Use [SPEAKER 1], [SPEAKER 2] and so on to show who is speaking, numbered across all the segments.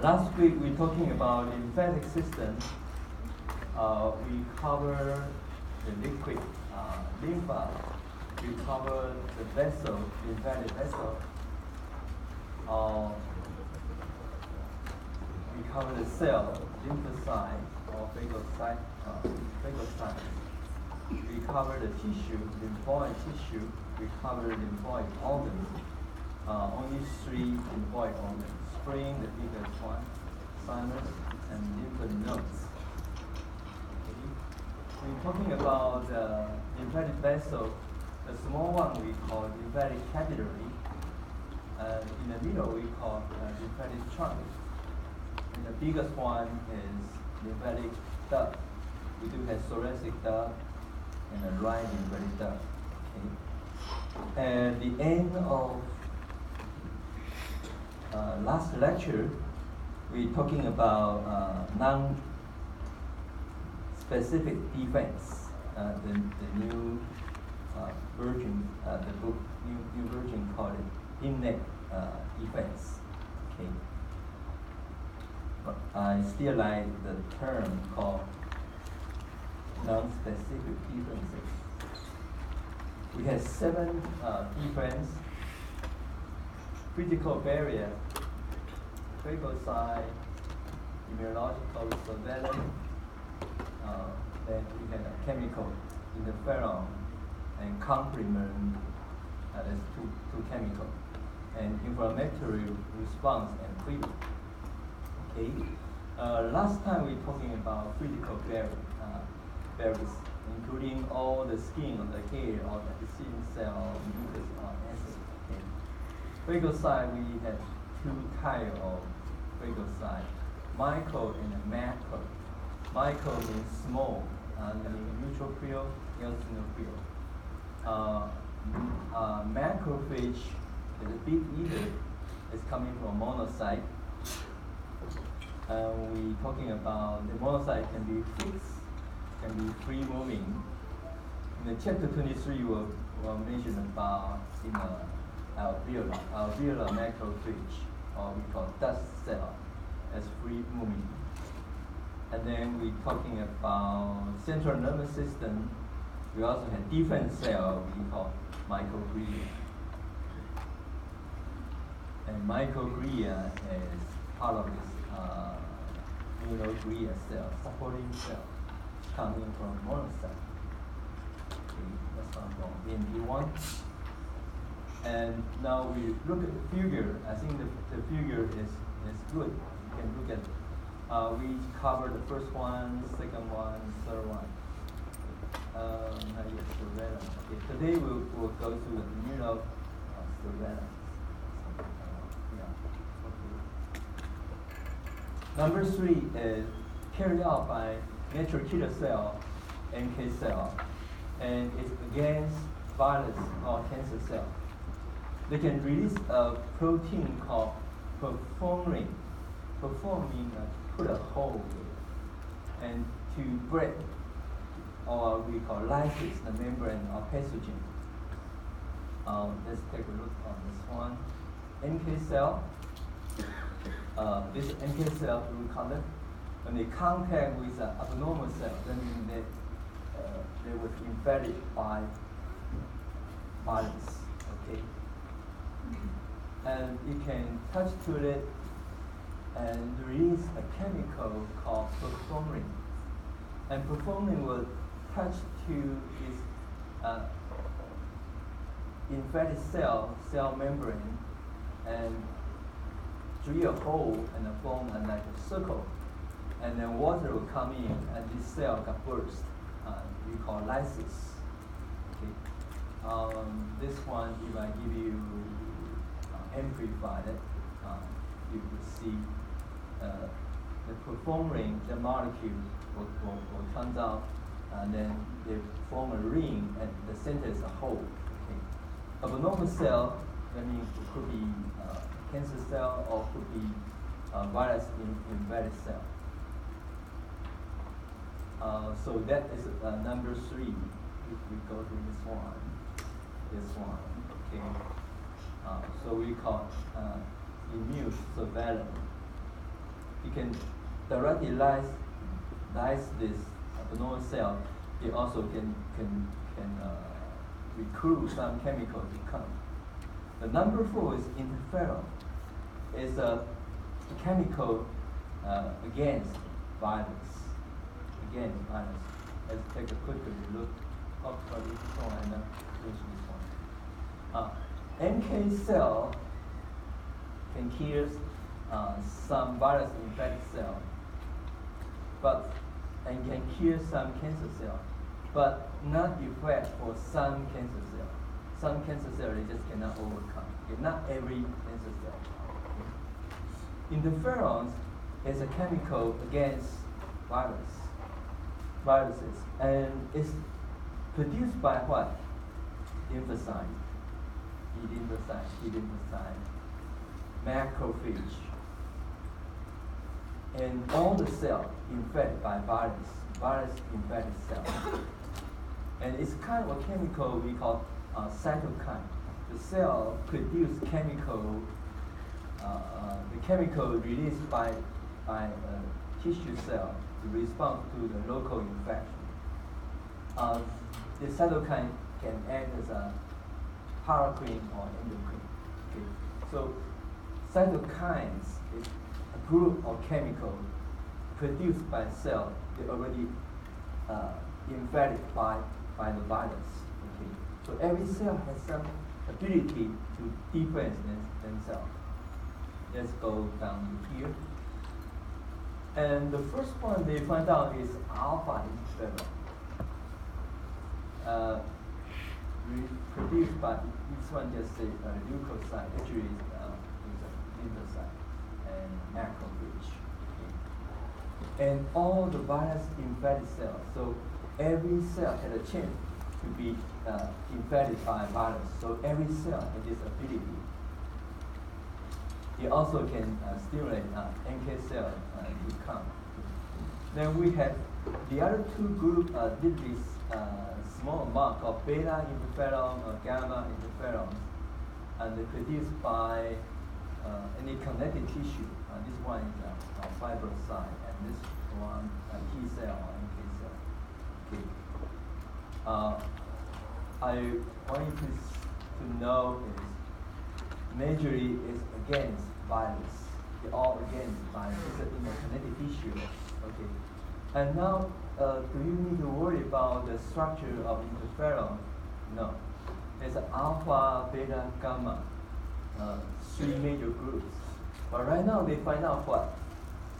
[SPEAKER 1] Last week we're talking about lymphatic system. We cover the liquid lymph. We cover the vessel, lymphatic vessel. We cover the cell, lymphocyte or phagocyte. We cover the tissue, lymphoid tissue. We cover lymphoid organs. Only 3 lymphoid organs: spleen, the biggest one, thymus, and lymph nodes. Okay. We're talking about lymphatic vessel. The small one we call lymphatic capillary. In the middle we call lymphatic trunk. And the biggest one is lymphatic duct. We do have thoracic duct and a right lymphatic duct. Okay. At the end of last lecture, we're talking about non-specific defense. The new version, the book, new version called it innate defense. Okay. But I still like the term called non-specific defenses. We have 7 defense: physical barrier, phagocyte, immunological surveillance, then we have a chemical interferon and complement, that's two chemical, and inflammatory response and treatment. Okay. Last time we were talking about physical barriers, including all the skin on the hair, or the skin cell, mucus, acid. Okay. Phagocyte, we have 2 types of phagocyte: micro and macro. Micro means small, meaning neutrophil, eosinophil. Macrophage is a big eater. It's coming from monocyte. We're talking about the monocyte can be fixed, can be free moving. In the chapter 23, we'll mention about alveolar macrophage, or we call dust cell, as free moving. And then we're talking about central nervous system. We also have defense cell we call microglia. And microglia is part of this immunoglia cell, supporting cell, coming from monocyte. Okay, that's one from BNP1. And now we look at the figure. I think the figure is good. You can look at. We cover the first one, second one, third one. Surveillance. Okay, today we'll go through the immunosurveillance. Number 3 is carried out by natural killer cell, NK cell, and it's against virus or cancer cell. They can release a protein called perforin. Perform means put a hole and to break, or we call lysis, the membrane of pathogen. Let's take a look on this one. NK cell. This NK cell blue color, when they contact with an abnormal cell, that means they were infected by virus. Okay, and you can touch to it and release a chemical called perforin, and perforin will touch to this infected cell membrane, and drill a hole and form like a circle, and then water will come in, and this cell got burst. We call lysis. Okay. This one, if I give you amplified it, you will see the perforin, the molecule will come out, and then they form a ring, and the center is a hole. Okay. Abnormal cell, that means it could be cancer cell or could be virus infected cell. So that is number 3. If we go to this one, okay. So we call immune surveillance. he can directly lyse this abnormal cell. He also can recruit some chemical to come. The number 4 is interferon. It's a chemical against virus. Against virus. Let's take a quick look. Hopefully, I know which this one. NK cell can kill some virus-infected cell, and can kill some cancer cell, but not effect for some cancer cell. Some cancer cell they just cannot overcome. Okay? Not every cancer cell. Okay? Interferons is a chemical against viruses, and it's produced by what? Lymphocyte, T lymphocyte, macrophage, and all the cells infected by virus-infected cells. And it's kind of a chemical we call cytokine. The cell produce chemical, the chemical released by tissue cell to respond to the local infection. The cytokine can act as a paracrine or endocrine. Okay? So cytokines is a group of chemicals produced by cell that already infected by the virus. Okay? So every cell has some ability to defend themselves. Let's go down here. And the first one they find out is alpha interferon. Produced by this one just say leukocyte, actually is a lymphocyte and macrophage. Okay. And all the virus infected cells. So every cell had a chance to be infected by a virus. So every cell has this ability. It also can stimulate NK cell to come. Then we have the other two groups did this small amount of beta interferon or gamma interferons, and they're produced by any connective tissue. This one is a fibrocyte, and this one T cell or NK cell. Okay. I want you to know is majorly is against virus. They're all against virus. It's in the connective tissue. Okay. And now, do you need to worry about the structure of interferon? No. There's alpha, beta, gamma, 3 major groups. But right now they find out what?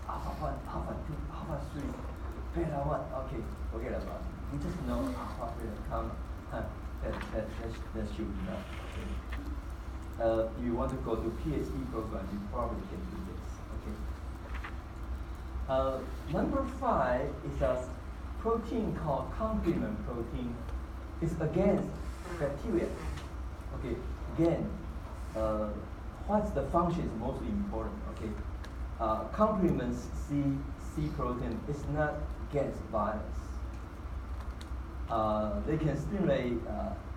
[SPEAKER 1] Alpha 1, alpha 2, alpha 3, beta 1. Okay, forget about it. We just know alpha, beta, gamma. That should be enough. Okay. If you want to go to PhD program, you probably can do this. Okay. Number 5 is a protein called complement protein. It's against bacteria. Okay, again, what's the function is most important. Okay, complement C protein is not against virus. They can stimulate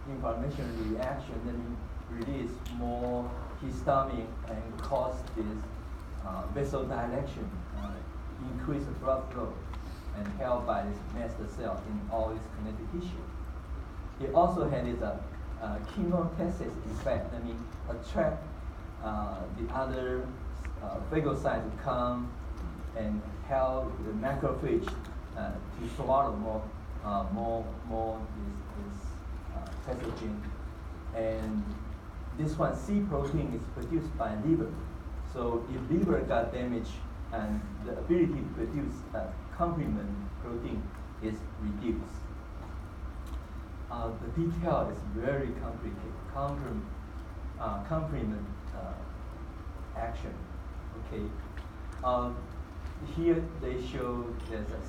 [SPEAKER 1] inflammation reaction, then release more histamine and cause this vasodilation, increase the blood flow, and help by this master cell in all its connective tissue. It also has this chemotaxis effect. I mean, attract the other phagocytes to come and help the macrophage to swallow more this pathogen. And this one, C protein, is produced by liver. So if liver got damaged, and the ability to produce complement protein is reduced. The detail is very complicated. Complement action. Okay. Here they show there's a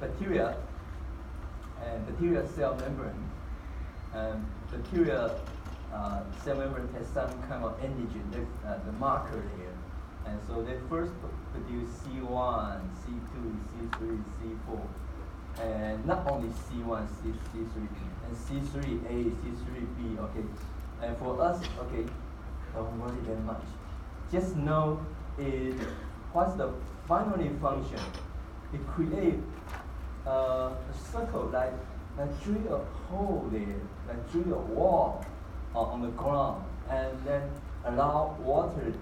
[SPEAKER 1] bacteria and bacteria cell membrane. Bacteria cell membrane has some kind of antigen, the marker there. And so they first produce C1, C2, C3, C4. And not only C1, C3, and C3A, C3B, okay. And for us, okay, don't worry that much. Just know what's the finally function. It creates a circle, like drill a hole there, like drill a wall on the ground, and then allow water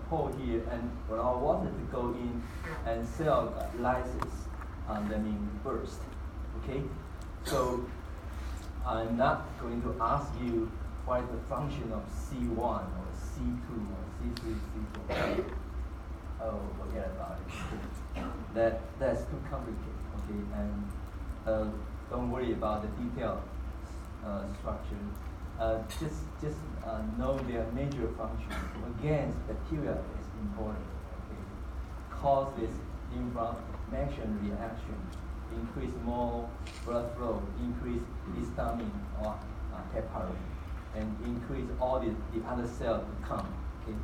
[SPEAKER 1] pour here and allow water to go in and cell lysis, that means burst. Okay, so I'm not going to ask you what is the function of C1 or C2 or C3, C4. Oh, forget about it. That's too complicated. Okay, and don't worry about the detailed structure. Just know their major functions. Again, bacteria is important. Okay, cause this inflammation reaction, increase more blood flow, increase histamine or heparin, and increase all the other cells to come. Okay,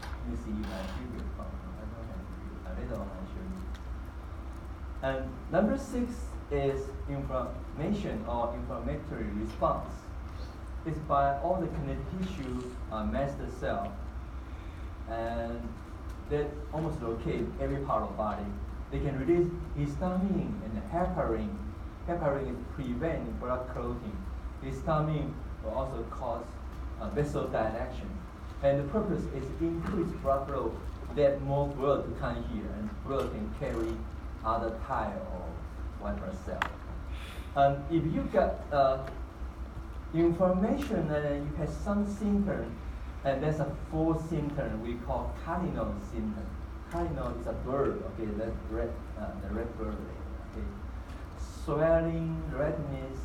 [SPEAKER 1] let me see if I give you a problem. I don't have to do it. Later on I'll show you. And number 6 is inflammation or inflammatory response. It's by all the connective tissue master cell, and that almost locate every part of the body. They can release histamine and heparin. Heparin is prevent blood clotting. Histamine will also cause vasodilation. And the purpose is increase blood flow, that more blood to come here, and blood can carry other type or white blood cell. If you got inflammation and you have some symptom, and there's a 4th symptom we call cardinal symptom. Cardinal is a bird, okay, that's red, the red bird. Okay, swelling, redness,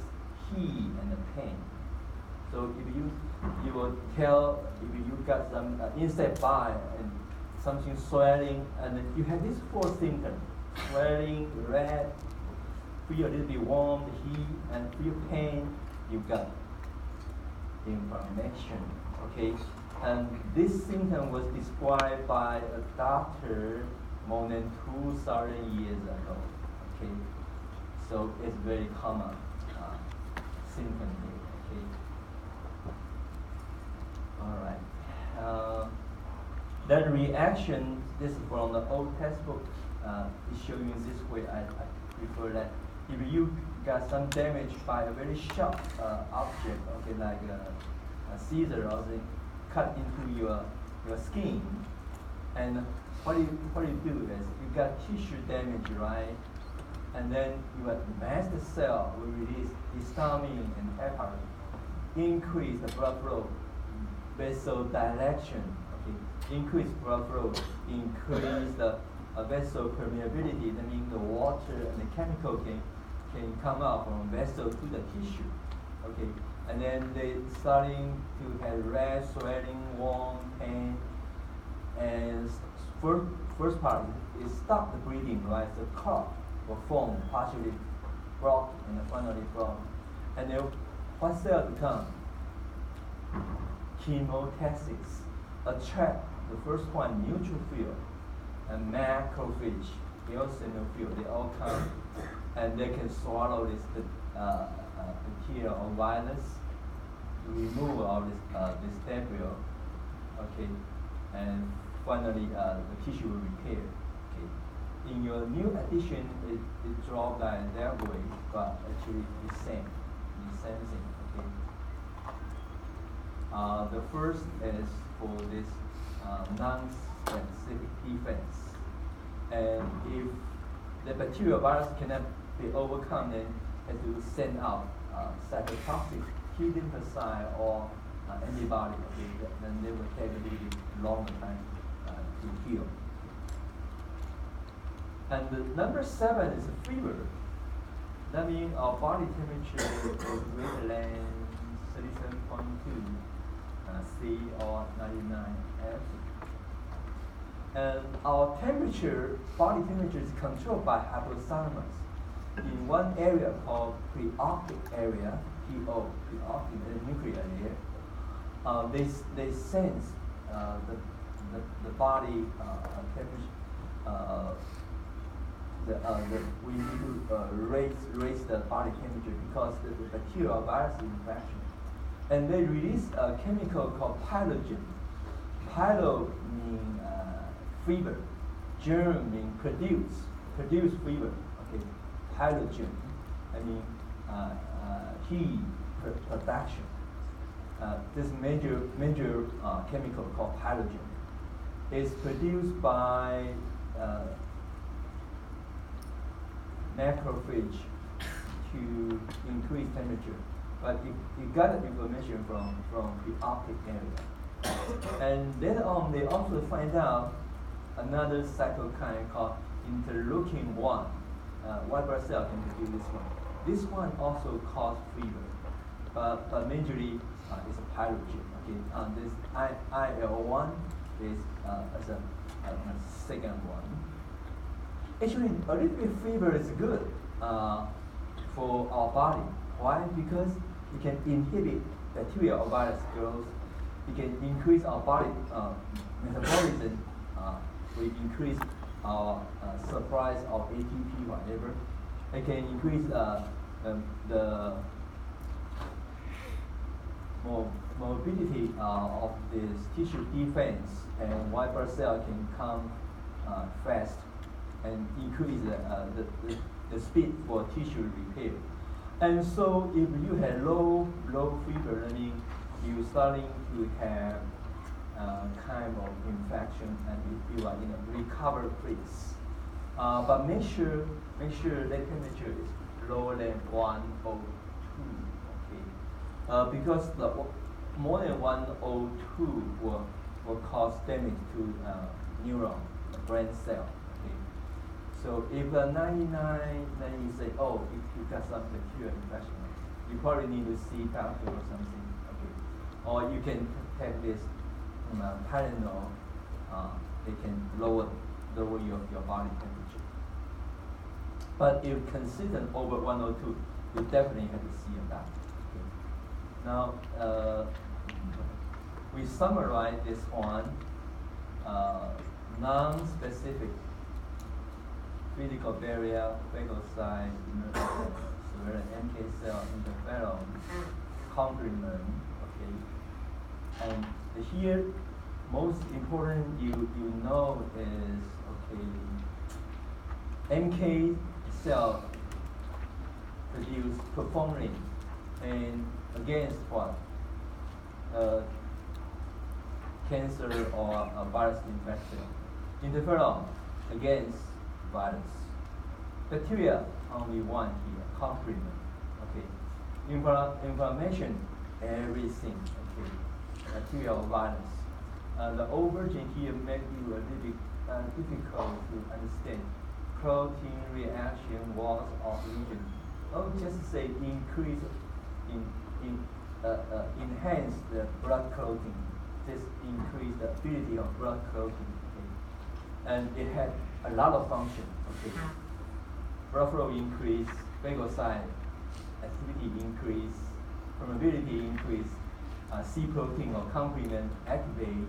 [SPEAKER 1] heat, and the pain. So if you will tell if you got some insect bite and something swelling, and you have these 4 symptoms: swelling, red, feel a little bit warm, heat, and feel pain. You got inflammation. Okay, and this symptom was described by a doctor more than 2,000 years ago. Okay, so it's very common symptom here. Okay. All right. That reaction, this is from the old textbook, is showing this way. I prefer that. If you got some damage by a very sharp object, okay, like a scissor or something, cut into your skin, and what you do is you got tissue damage, right? And then your mast cell will release histamine and heparin, increase the blood flow, vasodilation, okay, increase blood flow, increase the vessel permeability. That means the water and the chemical can come out from vessel to the tissue, okay. And then they starting to have red, swelling, warm, pain, and first part is stop the breathing, right? The clot will form, partially blocked and finally blocked. And then what cell to come? Chemotaxis, attract the first one, neutrophil, and macrophage, eosinophil, they all come, and they can swallow this bacteria or virus, remove all this debris, okay, and finally the tissue will repair. Okay. In your new edition, it draws like that way, but actually it's the same thing. Okay. The first is for this non-specific defense, and if the bacterial virus cannot be overcome, then have to send out cytotoxic T lymphocyte or antibody. Okay, then they will take a little bit longer time to heal. And the number 7 is a fever. That means our body temperature is greater than 37.2 C or 99 F. And our temperature, body temperature, is controlled by hypothalamus in one area called preoptic area, PO, preoptic, the nuclear layer. They sense the body temperature. We need to raise the body temperature because the bacterial virus infection, and they release a chemical called pyrogen. Pyro means fever, germ means produce fever. Okay, pyrogen, I mean heat production. This major chemical called pyrogen is produced by macrophage to increase temperature. But you got the information from the optic area. And later on, they also find out another cytokine called interleukin-1. White blood cell can produce this one. This one also causes fever, but majorly it's a pyrogen. Okay, this IL-1 is as a second one. Actually, a little bit fever is good for our body. Why? Because it can inhibit bacteria or virus growth. It can increase our body metabolism. We increase our supply of ATP, whatever. It can increase the mobility of this tissue defense, and white blood cell can come fast and increase the speed for tissue repair. And so if you have low fever, I mean you starting to have kind of infection and you are in a recovery phase. But make sure that temperature is lower than 102. Okay, because the more than 102 will cause damage to neuron, the brain cell. Okay, so if 99, then you say, oh, if you got some bacterial infection, you probably need to see doctor or something. Okay, or you can take this Tylenol. It can lower your body temperature. But if consistent over 102, you definitely have to see a doctor. Okay. Now, we summarize this one. Non-specific physical barrier, phagocyte, surveillance NK cell, interferon, complement. Okay, and here most important you know is NK cell produce performing and against what? Cancer or a virus infection. Interferon against virus. Bacteria only one here, complement. Okay. Inflammation, everything. Okay. Bacteria or virus. The origin here make you a little bit difficult to understand. Protein reaction was of region. Don't just say increase, enhance the blood clotting. Just increase the ability of blood clotting. Okay? And it had a lot of function. Okay. Blood flow increase, phagocyte activity increase, permeability increase, C protein or complement activate,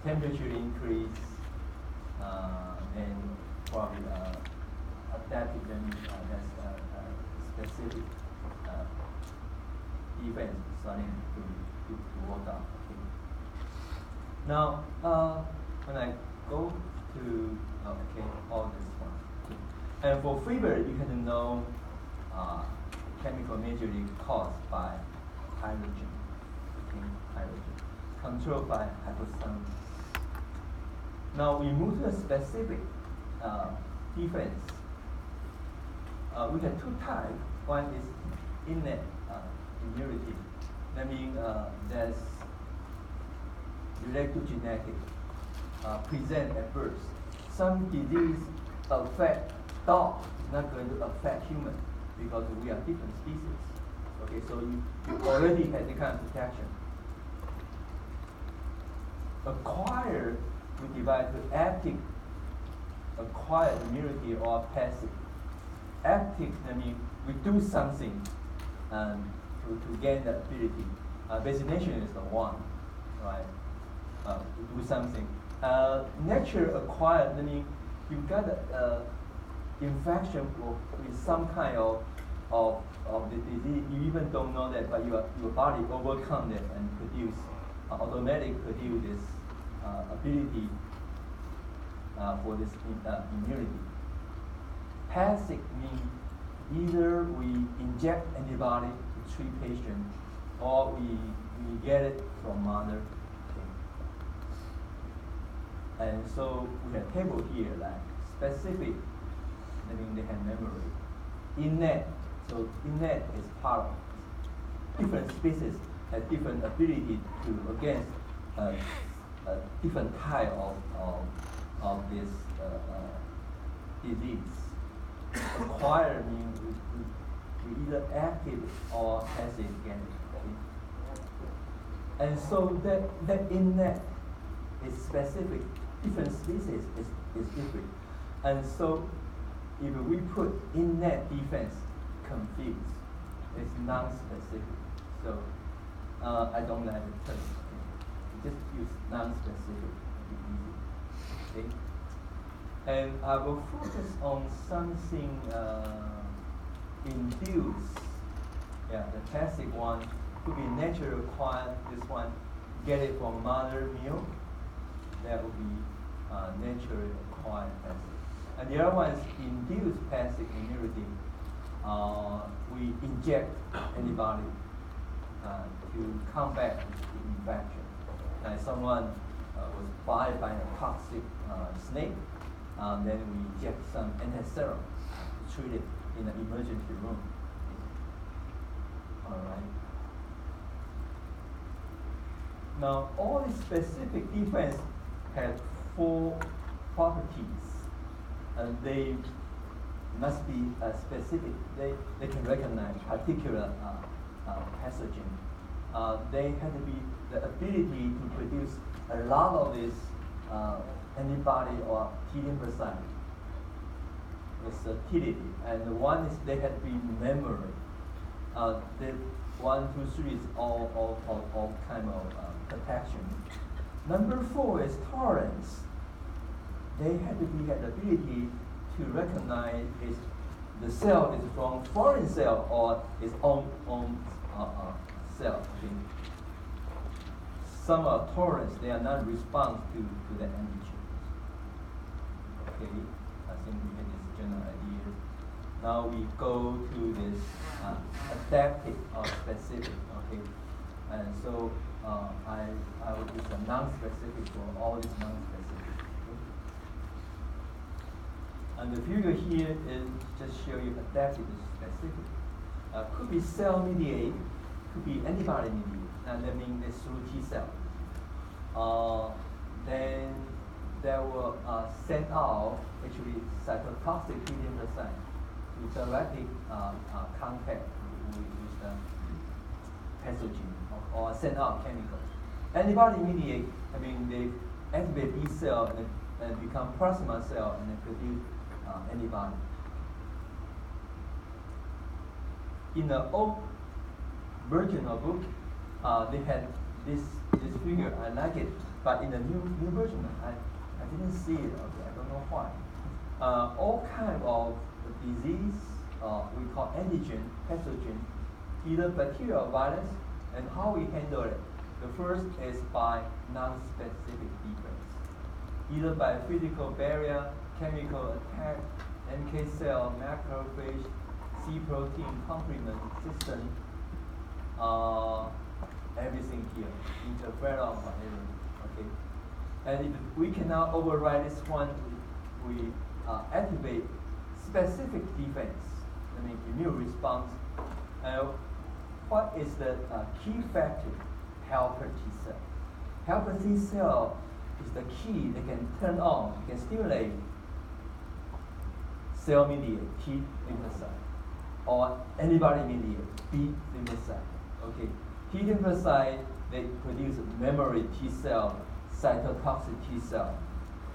[SPEAKER 1] temperature increase, and probably adaptive that's specific events starting to work out. Okay. Now, when I go to all this one, and for fever, you have to know chemical majorly caused by hydrogen. Hydrogen, controlled by hypothalamus. Now we move to a specific defense. We have two types. One is innate immunity. That means that's related to genetic, present at birth. Some disease affect dog, not going to affect human because we are different species. Okay, so you already had the kind of protection. Acquired, we divide to active, acquired immunity or passive. Active, I mean, we do something to gain that ability. Vaccination is the one, right? We do something. Nature acquired, I mean, you got infection with some kind of the disease. You even don't know that, but your body overcome that and automatically produce this ability for this immunity. Passive means either we inject antibody to treat patient, or we get it from mother. And so we have table here like specific, I mean they have memory. Innate, so innate is part of different species have different ability to against a different type of this disease. Acquired means we either active or passive against it. And so that innate is specific. Different species is different. And so if we put innate defense confused, it's non-specific. So I don't like the term. Okay. Just use non-specific. Okay. And I will focus on something induced. Yeah, the classic one could be naturally acquired. This one, get it from mother milk. That would be naturally acquired passive. And the other one is induced passive immunity. We inject antibody to combat the infection. Like someone was bitten by a toxic snake, then we inject some antiserum to treat it in an emergency room. All right. Now, all these specific defense have 4 properties, and they must be specific. They can recognize particular pathogen. They have to be the ability to produce a lot of this antibody or T lymphocyte with activity. And one is they have to be memory. The 1, 2, 3 is all kind of protection. Number 4 is tolerance. They have to be the ability to recognize if the cell is from foreign cell or its own cell. Okay. Some are tolerance, they are not respond to the antigen. Okay, I think we have this general idea. Now we go to this adaptive or specific. Okay, and so I will use a non-specific for all these non-specific. Okay? And the figure here is just show you adaptive to specific. Could be cell mediated, could be antibody mediated. And that means it's through T cell. Then they will send out actually cytotoxic T lymphocyte to directly contact with the pathogen or send out chemicals. Antibody mediate, I mean they activate B cell and become plasma cell and then produce antibody. In the old version of book, they had this figure. I like it, but in the new version, I didn't see it. Okay, I don't know why. All kind of disease we call antigen, pathogen, either bacteria or virus, and how we handle it. The first is by non-specific defense, either by physical barrier, chemical attack, NK cell, macrophage, C protein complement system, everything here, interferon, whatever. Okay, and if we cannot override this one, we activate specific defense. I mean immune response. What is the key factor? Helper T cell. Helper T cell is the key that can turn on, can stimulate cell-mediated T lymphocyte or antibody-mediated B lymphocyte. Okay, T lymphocyte, they produce memory T cell, cytotoxic T cell,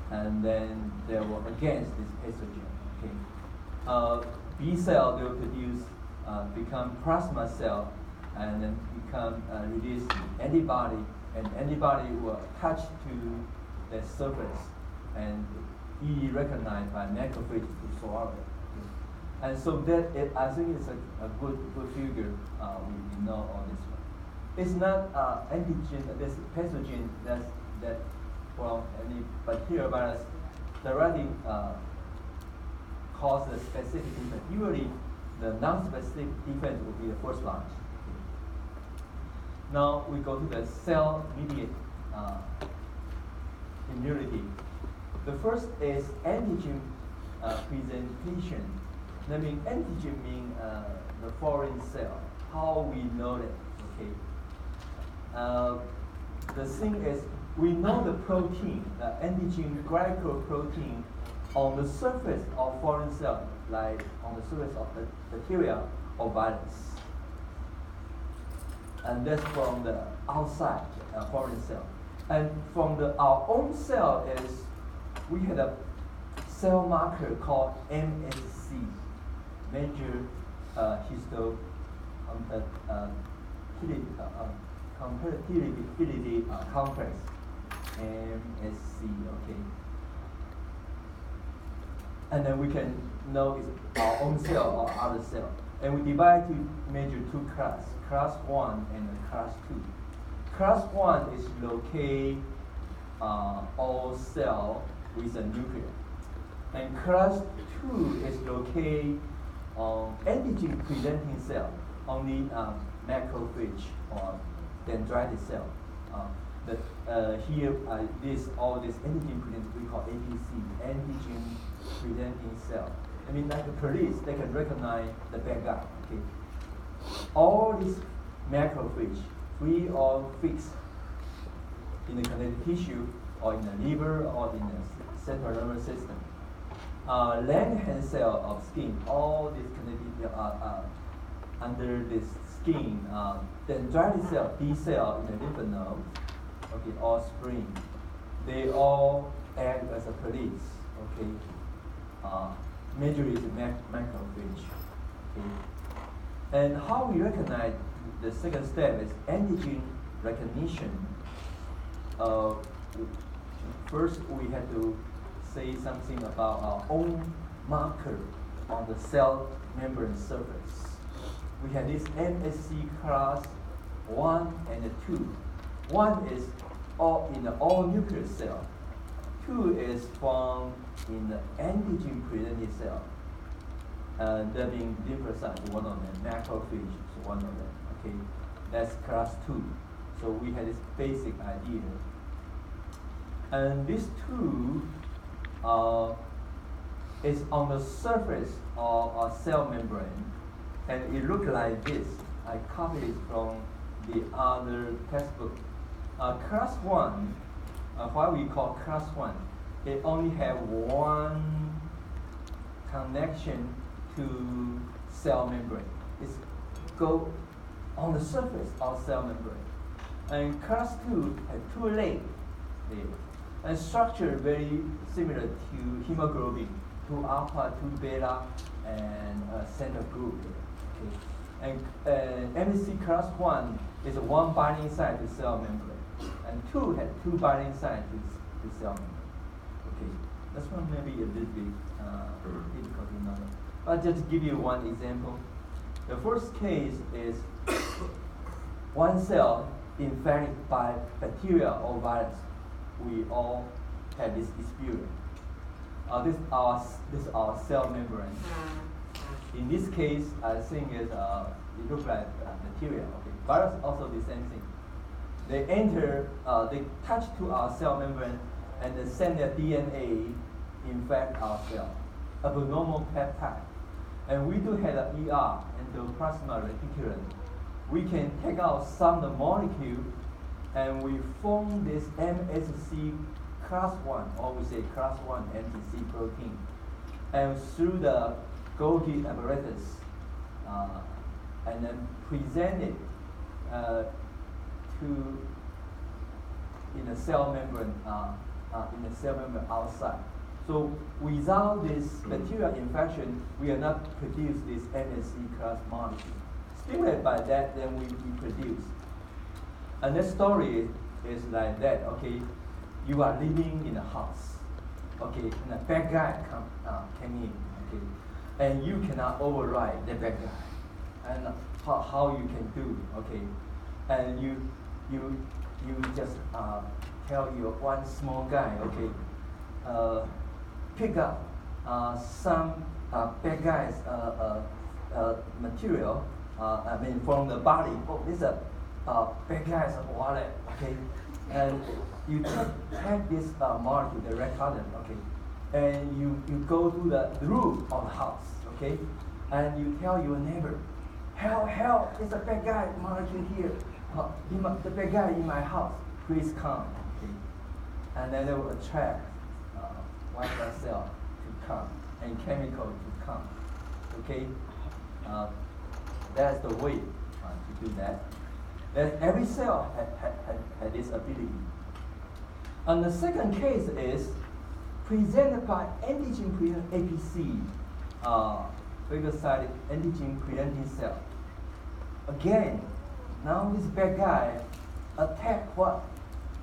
[SPEAKER 1] and then they will against this pathogen. Okay, B cell they will produce become plasma cell, and then become release antibody, and antibody will attach to the surface and be recognized by macrophage to swallow it. Okay. And so that I think it's a good figure. We know all this one. It's not antigen, this pathogen that from any bacterial virus directly cause a specific defense. Usually, the non-specific defense will be the first line. Now we go to the cell-mediated immunity. The first is antigen presentation. That means antigen means the foreign cell. How we know that? Okay. The thing is, we know the protein, the antigen glycoprotein, on the surface of foreign cell, like on the surface of the bacteria or virus. And that's from the outside foreign cell. And from our own cell is, we had a cell marker called MSC, major compatibility complex, MSC, okay. And then we can know it's our own cell or other cell. And we divide to major two classes, class 1 and class 2. Class 1 is locate all cell with a nucleus. And class 2 is locate antigen presenting cell, only macrophage or dendritic cell. Here, all this antigen presenting, we call APC, antigen presenting cell. I mean, like the police, they can recognize the bad guy. Okay. All these macrophage, free or fixed in the connective tissue, or in the liver, or in the central nervous system. Langerhans cell of skin, all these connective under this skin. Dendritic cell, B cell in the lymph node, okay, all spring. They all act as a police, okay. Majorly is macrophage, okay. And how we recognize the second step is antigen recognition. First, we have to say something about our own marker on the cell membrane surface. We have this MSC class 1 and 2. 1 is in the all nuclear cell. 2 is found in the antigen presenting cell. That being lymphocytes, one of them, macrophage is one of them. Okay, that's class 2. So we had this basic idea. And these two is on the surface of a cell membrane, and it looks like this. I copied it from the other textbook. Class 1, what we call class 1, it only have one connection to cell membrane. It's go on the surface of cell membrane. And class 2 have two legs there. And structure very similar to hemoglobin, 2 alpha, 2 beta, and center group. Okay. And MSC class 1 is one binding site to cell membrane, and 2 had 2 binding sites to cell membrane. Okay, that's one maybe a little bit difficult to know. But just to give you one example, the first case is one cell infected by bacteria or virus. We all have this experience. This is our cell membrane. In this case, I think it looks like bacteria. Okay, virus also the same thing. They enter, they touch to our cell membrane, and they send their DNA, infect our cell, abnormal peptide. And we do have an ER, endoplasma reticulum. We can take out some of the molecule, and we form this MSC class 1, or we say class 1 MSC protein. And through the Golgi apparatus, and then present it in the cell membrane, outside. So without this bacterial infection, we are not produce this MSC class molecule. Stimulated by that, then we produce. And the story is like that. Okay, you are living in a house. Okay, and a bad guy came in. Okay, and you cannot override the bad guy. And how you can do? Okay, and you just tell your one small guy. Okay, pick up some bad guys material, from the body. Oh, this is a bad guy's wallet, okay? And you take this molecule, the red color, okay? And you go to the roof of the house, okay? And you tell your neighbor, help, there's a bad guy molecule here. The bad guy in my house, please come, okay? And then they will attract white blood cell to come and chemical to come, okay? That's the way to do that. And every cell had this ability. And the second case is presented by antigen-presenting APC, phagocytic antigen-presenting cell. Again, now this bad guy attack what?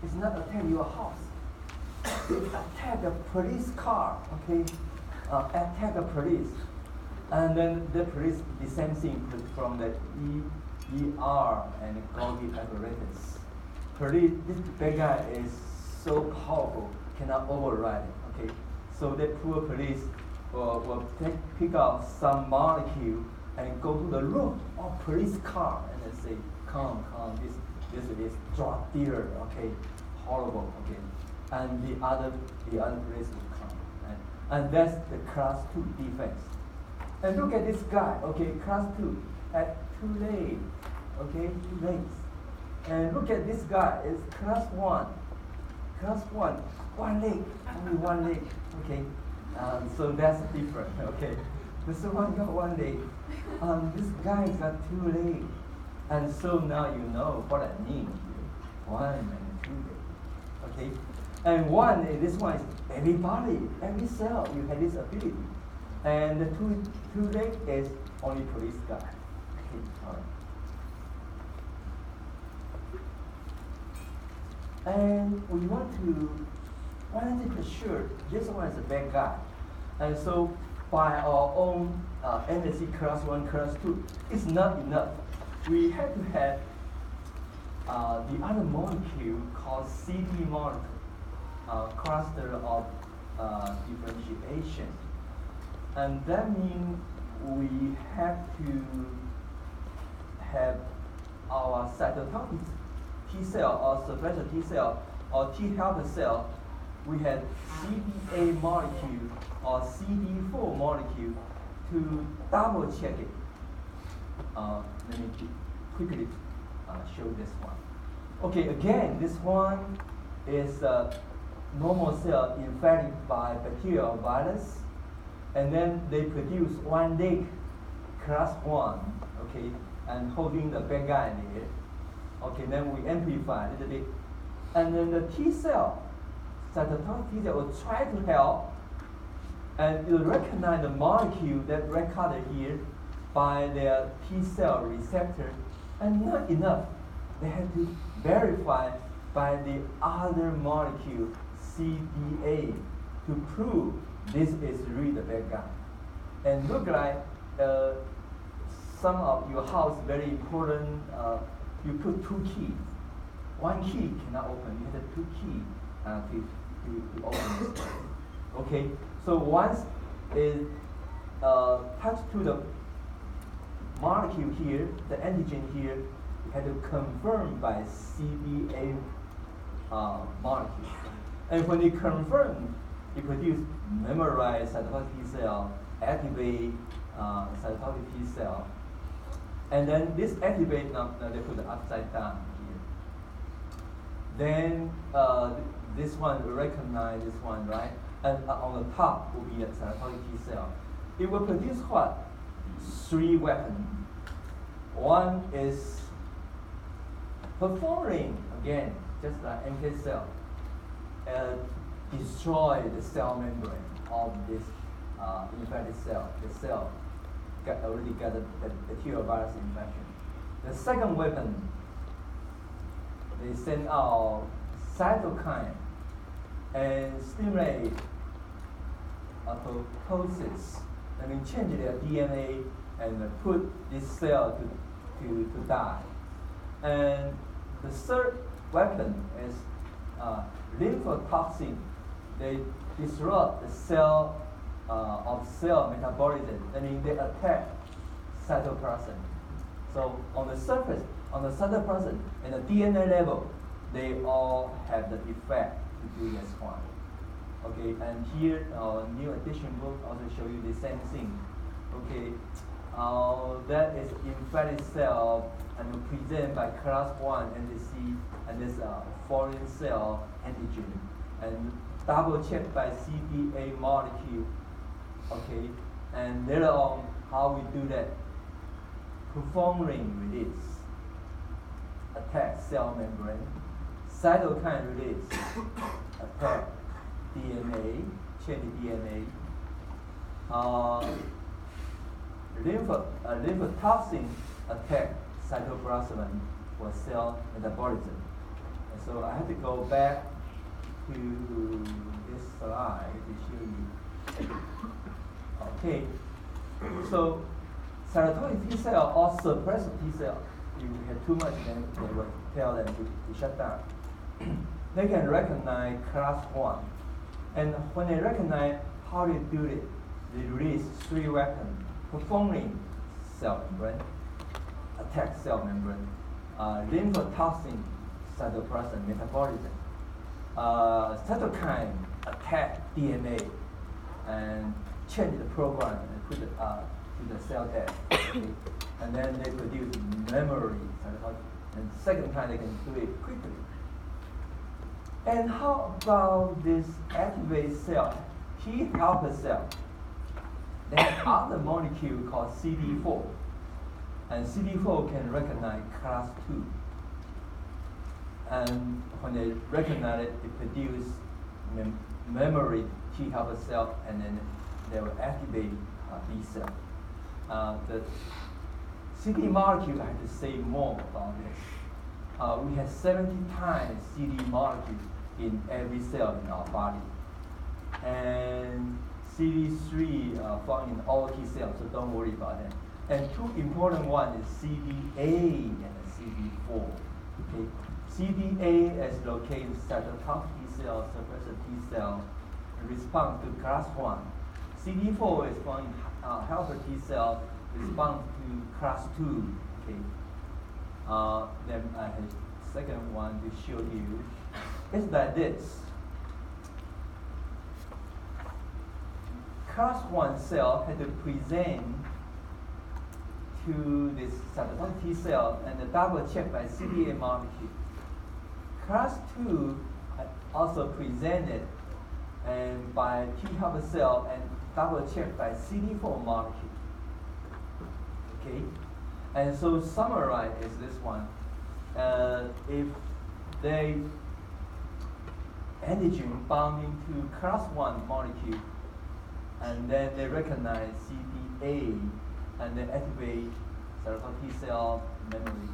[SPEAKER 1] It's not attack your house. It attack a police car, okay? Attack a police. And then the police, the same thing from the ER and Golgi apparatus. Police, this bad guy is so powerful, cannot override it, okay? So the poor police will pick up some molecule and go to the roof of police car and then say, come, this is drug dealer, okay? Horrible, okay? And the other police will come. And that's the class 2 defense. And look at this guy, okay, class 2, at 2 legs, okay, 2 legs. And look at this guy, it's class 1. Class 1, 1 leg, only 1 leg, okay. So that's different, okay. This one got 1 leg. This guy got 2 legs. And so now you know what I mean here. 1 and 2 legs, okay. And this one is everybody, every cell, you have this ability. And the 2 leg is only police guy. Okay, all right. And we want to 100% sure this one is a bad guy. And so by our own NSC class 1, class 2, it's not enough. We have to have the other molecule called CD molecule, cluster of differentiation. And that means we have to have our cytotoxic T cell or suppressor T cell or T helper cell. We have CD8 molecule or CD4 molecule to double check it. Let me quickly show this one. Okay, again, this one is a normal cell infected by bacteria or virus. And then they produce 1 leg, class 1, okay, and holding the bad guy there. Okay, then we amplify a little bit. And then the T cell, cytotoxic T cell will try to help, and it will recognize the molecule that red color here by their T cell receptor. And not enough, they have to verify by the other molecule, CD8, to prove this is really the bad guy. And look like some of your house very important, you put 2 keys. 1 key cannot open, you have 2 keys to open this. Okay, so once it touched to the molecule here, the antigen here, you have to confirm by CD8 molecule. And when you confirm, you produce memorized cytotoxic T cell, activate cytotoxic T cell. And then this activate, now they put it upside down here. Then this one will recognize this one, right? And on the top will be a cytotoxic T cell. It will produce what? 3 weapons. One is perforating, again, just like NK cell. Destroy the cell membrane of this infected cell. The cell already got the bacterial virus infection. The second weapon, they send out cytokine and stimulate apoptosis. I mean, change their DNA and put this cell to die. And the third weapon is lymphotoxin they disrupt the cell of cell metabolism. I mean, they attack cytoplasm. So on the surface, on the cytoplasm, and the DNA level, they all have the effect to do this one. Okay, and here our new edition book also show you the same thing. Okay, that is infected cell and presented by class 1 NTC and this foreign cell antigen and double checked by CD8 molecule. Okay, and later on how we do that, performing release, attack cell membrane, cytokine release, attack DNA, change DNA, lymphotoxin attack cytoplasm for cell metabolism. And so I have to go back to this slide to show you. Okay, so cytotoxic T cell or suppressive T cell, if you have too much, then they will tell them to shut down. They can recognize class 1. And when they recognize how they do it, they release 3 weapons: performing cell membrane, attack cell membrane, lymphotoxin cytoplasm metabolism, cytokine attack DNA, and change the program and put it to the cell death. And then they produce memory cytokine. And second time they can do it quickly. And how about this activated cell, T helper cell? They have other molecule called CD4. And CD4 can recognize class 2. And when they recognize it, it produces memory T helper cell, and then they will activate B cell. The CD molecule, I have to say more about this. We have 70 times CD molecule in every cell in our body. And CD3 found in all T cells, so don't worry about that. And 2 important ones is CD8 and CD4. Okay? CD8 is located in cytotoxic T cell, suppressor T cell, respond to class 1. CD4 is found in helper T cell, respond to class 2. Okay. Then I have second one to show you. It's like this. Class 1 cell had to present to this cytotoxic T cell and double checked by CD8 molecule. Class 2 also presented and by T helper cell and double checked by CD4 molecule. Okay, and so summarize is this one. If they antigen binding to class 1 molecule, and then they recognize CD8 and they activate cytotoxic T cell, memory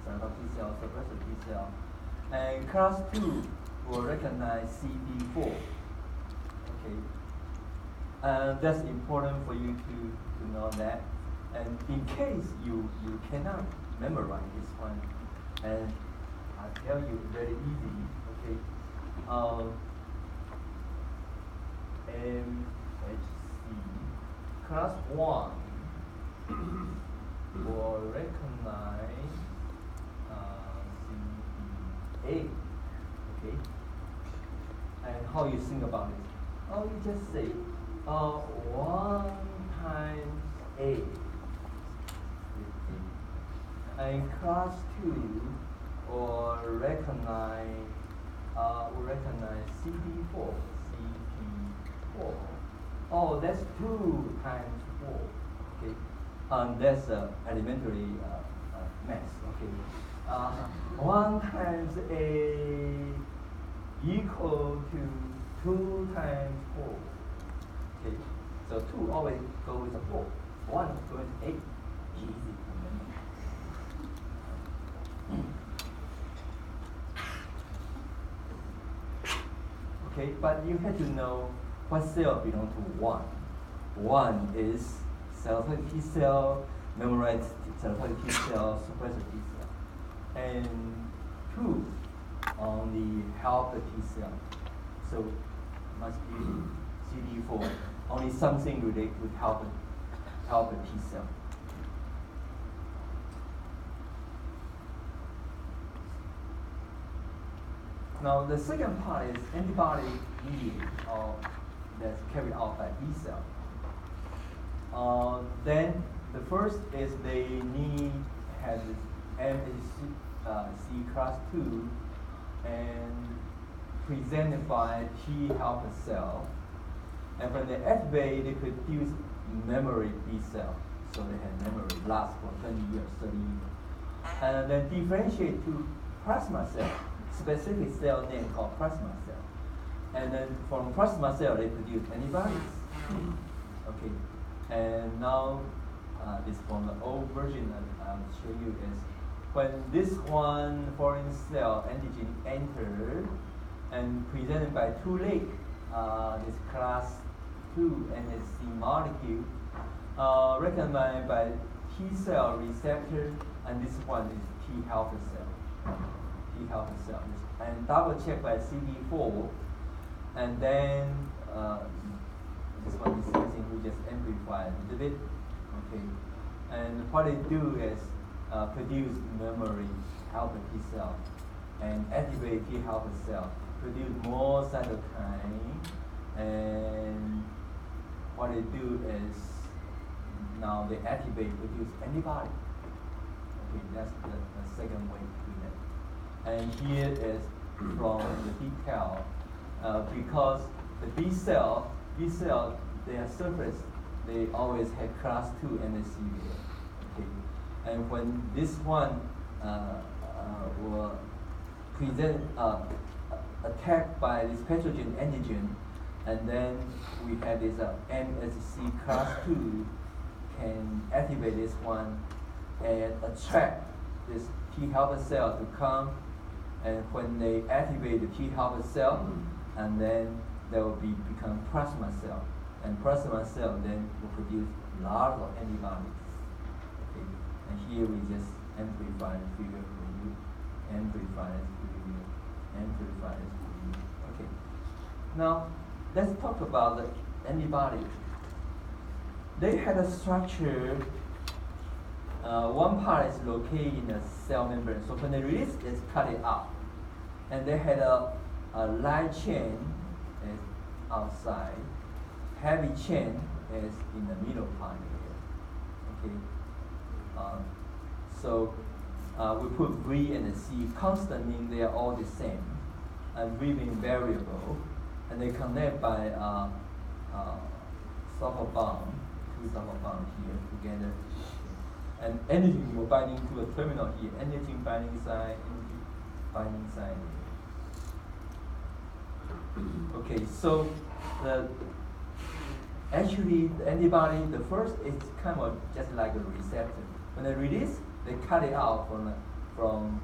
[SPEAKER 1] cytotoxic T cell, suppressor T cell, and class 2 will recognize CD4. Okay, that's important for you to know that. And in case you cannot memorize this one, and I tell you very easy, okay, MHC class 1 will recognize CD8, okay? And how you think about it? Oh, you just say 1 times 8. And class 2 will recognize CD4. Oh, that's 2 times 4. Okay, that's elementary math. Okay, 1 times A equal to 2 times 4. Okay, so 2 always go with a 4. 1 goes with 8. Easy to remember. Okay, but you have to know what cell belongs to 1. 1 is cytotoxic T cell, memorized cytotoxic T cell, suppressor T cell. And 2 on the helper T cell. So must be CD4. Only something related to helper T cell. Now the second part is antibody mediated, or that's carried out by B cell. Then the first is they need have this MHC class 2 and presented by T helper cell. And when they activate, they produce memory B cell. So they have memory lasts for 20 years, 30 years. And then differentiate to plasma cell, specific cell name called plasma cell. And then from plasma cell, they produce antibodies. Okay. And now, this from the old version that I'll show you is when this one foreign cell antigen entered and presented by two lake, this class 2 NSC molecule, recognized by T cell receptor, and this one is T helper cell. T helper cell. And double check by CD4, and then this one is something we just amplify a little bit. Okay. And what they do is produce memory helper T cell and activate T helper cell, produce more cytokine, and what they do is now they activate, produce antibody. Okay, that's the second way to do that. And here is from the detail, because the B cell, their surface, they always have class 2 MSC there. Okay, and when this one will present attacked by this pathogen antigen, and then we have this MSC class 2 can activate this one and attract this T helper cell to come, and when they activate the T helper cell, and then they will become plasma cell, and plasma cell then will produce lots of antibodies. Okay, and here we just amplify the figure for you, amplify this for you, amplify this for you. Okay, now let's talk about the antibody. They had a structure. One part is located in the cell membrane, so when they release, it's cut it out, and they had a light chain is outside, heavy chain is in the middle part here. Okay, so we put V and C constant, meaning they are all the same, and V being variable, and they connect by sulfur bond, two sulfur bonds here together, and anything will binding to a terminal here, anything binding side, anything binding side. Okay, so actually the antibody, the first is kind of just like a receptor. When they release, they cut it out from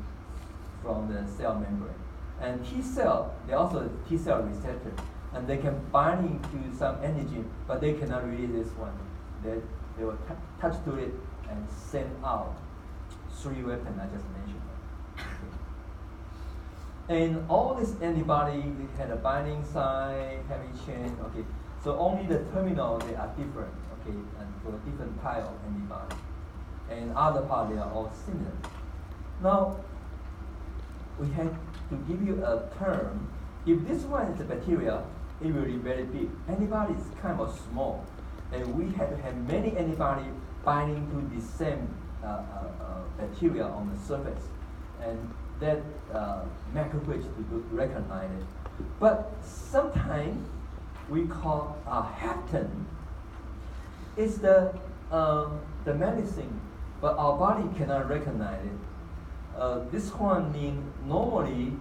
[SPEAKER 1] the cell membrane. And T cell, they also T cell receptor, and they can bind into some antigen, but they cannot release this one. They will touch to it and send out 3 weapons I just mentioned. And all this antibody, they had a binding site, heavy chain. Okay, so only the terminal they are different. Okay, and for a different type of antibody, and other part they are all similar. Now we have to give you a term. If this one is a bacteria, it will be very big. Antibody is kind of small, and we have to have many antibody binding to the same bacteria on the surface, and that macrophage to recognize it. But sometimes we call hapten is the medicine, but our body cannot recognize it. This one means normally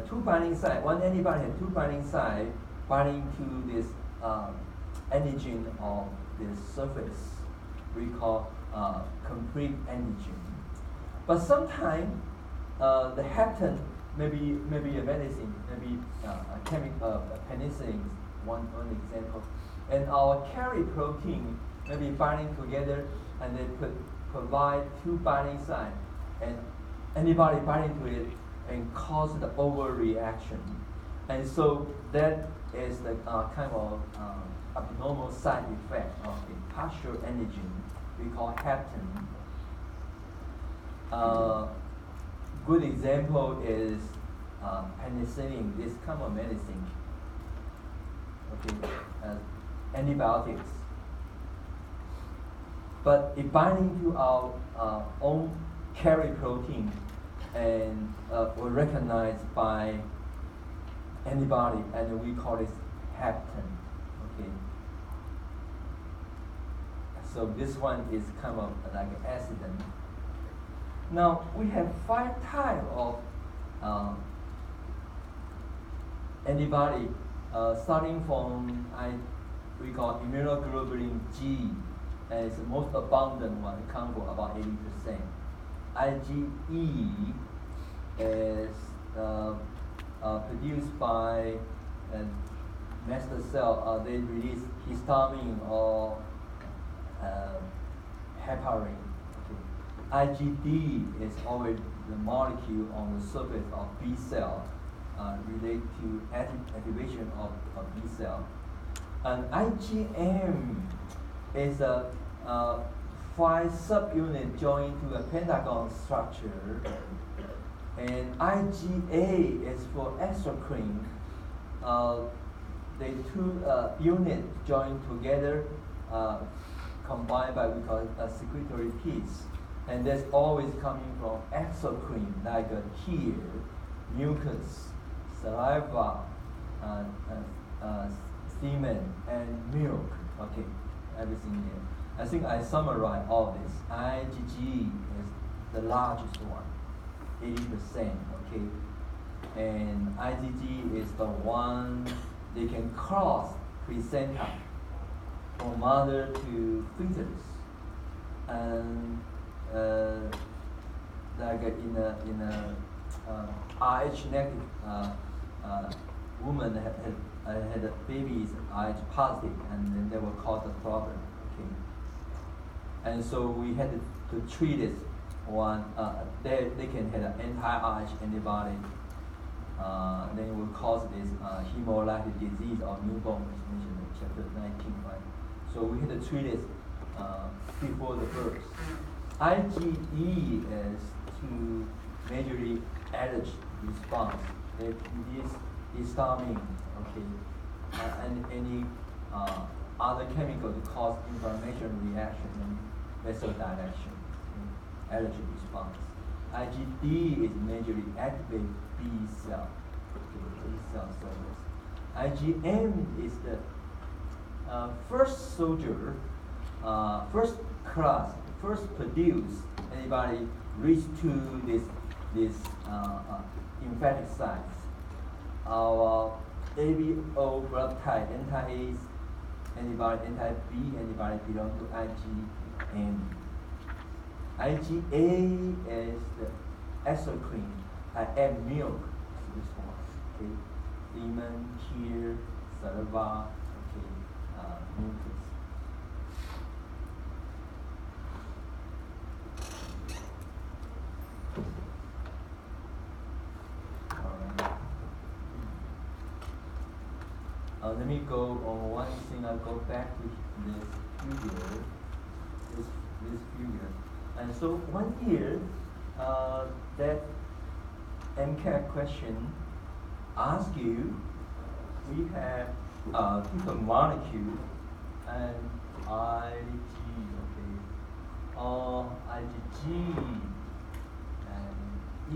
[SPEAKER 1] two binding site, one antibody has 2 binding site binding to this antigen of this surface. We call complete antigen. But sometimes the hapten maybe a medicine, maybe a chemical, penicillin, one example, and our carrier protein may be binding together, and they provide 2 binding sites, and antibody binding to it and cause the overreaction. And so that is the kind of abnormal side effect of a partial antigen we call hapten. Good example is penicillin, this kind of medicine. Okay, antibiotics. But it binding to our own carrier protein and were recognized by antibody, and we call it hapten. Okay. So this one is kind of like an accident. Now we have 5 types of antibody, starting from we call immunoglobulin G, and it's the most abundant one, it comes for about 80%. IgE is produced by master cell. They release histamine or heparin. Okay. IgD is always the molecule on the surface of B cell related to activation of B cell. And IgM is a 5 subunit joined to a pentagon structure. And IgA is for exocrine. The 2 units joined together, combined by we call it a secretory piece. And that's always coming from exocrine, like here, mucus, saliva, semen, and milk. Okay, everything there. I think I summarize all this. IgG is the largest one, 80%. Okay, and IgG is the one they can cross placenta from mother to fetus, and like in a Rh negative woman had a baby's Rh positive, and then they were caused a problem. Okay, and so we had to treat it one. They can have an anti-Rh antibody. Then it will cause this hemolytic disease or newborn, as mentioned in chapter 19, right? So we had to treat it before the birth. IgE is to majorly allergy response. It is histamine, okay, and any other chemical to cause inflammation reaction and vasodilation, allergy response. IgD is majorly activate B cell, okay, B cell surface. IgM is the first soldier, first class, first produced antibody reach to this lymphatic sites. Our ABO blood type, anti-A antibody, anti-B antibody belong to IgM. IgA is the exocrine. I add milk to this one. Okay, semen, tear, saliva, okay, mucus. Let me go on one thing. I'll go back to this figure. This figure. And so one here, that MCAT question asks you, we have different molecule and Ig, okay, or IgG and E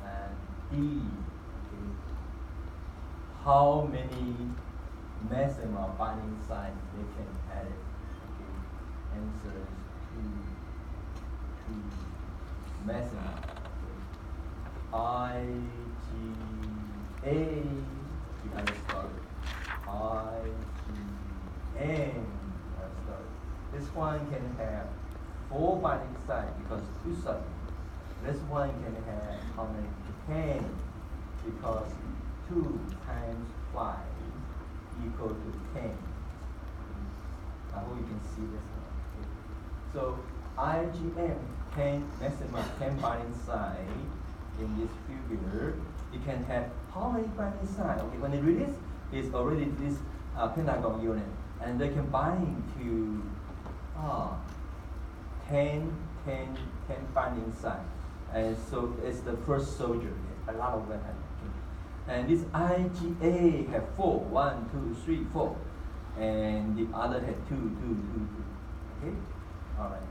[SPEAKER 1] and D. How many messenger binding sites they can edit? Okay. Answer is 2 messenger. Okay. IgA, we got to start. IgM, we got to start. This one can have 4 binding sites because 2 subunits. This one can have how many? 10 because 2 times 5 equal to 10. I hope you can see this one. Okay. So IgM 10 maximum 10 binding site in this figure. It can have how many binding sites? Okay, when they release, it's already this pentagon unit, and they can bind to 10 binding sites. And so it's the first soldier, a lot of weapons. Okay. And this IgA have 4, 1, 2, 3, 4, and the other had 2, 2, 2, 2. Okay, all right.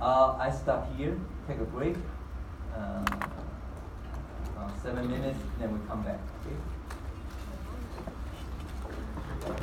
[SPEAKER 1] I stop here, take a break, 7 minutes, then we come back. Okay.